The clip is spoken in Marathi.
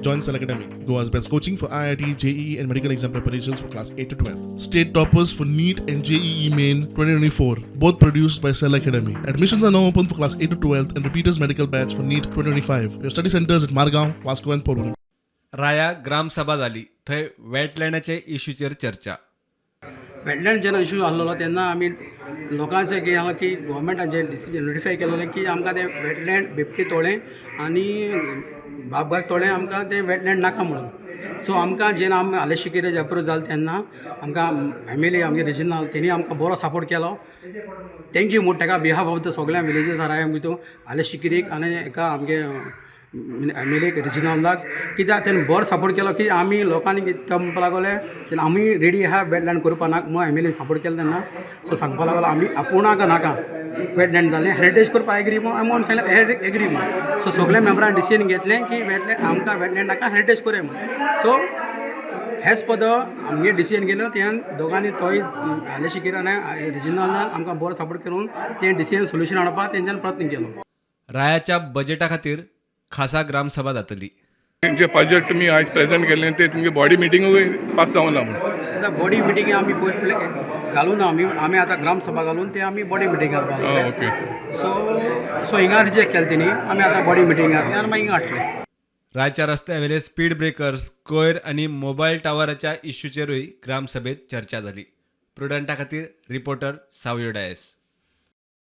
Join Cell Academy, Goa's best coaching for IIT, JEE, and medical exam preparations for class 8 to 12. State toppers for NEET and JEE Main 2024, both produced by Cell Academy. Admissions are now open for class 8 to 12th and repeaters medical batch for NEET 2025. We have study centers at Margaon, Vasco, and Porvorim. राया ग्रामसभा जाली थंय वेटलँडाचे इश्यूचेर चर्चा. वेटलँड जेन्ना इश्यू आसलेलो तेन्ना आमी लोकांचे की हांगा की गोवोरमेंटाचें डिसिजन नोटिफाय केलेलें की आमकां तें वेटलँड बिबटे तोळें आनी बाग तोळें आमकां तें वेटलँड नाका म्हणून. सो आमकां जेन्ना आमी आले शिकिरे अप्रूव जालें तेन्ना आमकां MLA आमगे रिजनल तेणी आमकां बरो सपोर्ट केलो. थँक्यू म्हूण ताका बिहाफ ऑफ द सगळ्या विलेजीस आर आय भितर आले शिकिरीक आनी एका आमगे MLA रिजनलाक कित्याक तेणें बरो सपोर्ट केलो की आमी लोकांनी कितें म्हणपाक लागले तेन्ना आमी रेडी आहा वेटलँड करपा नाका म्हूण MLA सपोर्ट केलो तेन्ना. सो सांगपाक लागलो आमी आपुणाक नाका वेटलँड जालें हेरिटेज करपा एग्री म्हूण आमी सांगलें एग्री म्हूण. सो सगळ्या मेंबरान डिसिजन घेतलें की वेटलँड आमकां वेटलँड नाका हेरिटेज करूया म्हूण. सो हेच पद आमगे डिसिजन केलो तें दोगांनी तोय आले शिकिरान रिजनलान आमकां बरो सपोर्ट करून तें डिसिजन सोल्युशन हाडपाक तेंच्यान प्रयत्न केलो. रायाच्या बजेटा खातीर खासा ग्रामसभा जातली. जे बजेट तुमी आयज प्रेजेंट केल्लें तें तुमगे बॉडी मिटिंगूय पास जावना म्हणून. आतां बॉडी मिटिंग आमी पयली घालून आमी आतां ग्रामसभा घालून ते आमी बॉडी मिटींग घालपाक लागले. ओके. सो हिंगा रिजेक्ट केलें तेणी आमी आतां बॉडी मिटींग घातली आनी मागीर हिंगा हाडले. रायच्या रस्त्यावेले स्पीड ब्रेकर्स, कोयर आनी मोबायल टावराच्या इश्यूचेरूय ग्रामसभेत चर्चा जाली. प्रुडंटा खातीर रिपोर्टर सावयो डायस.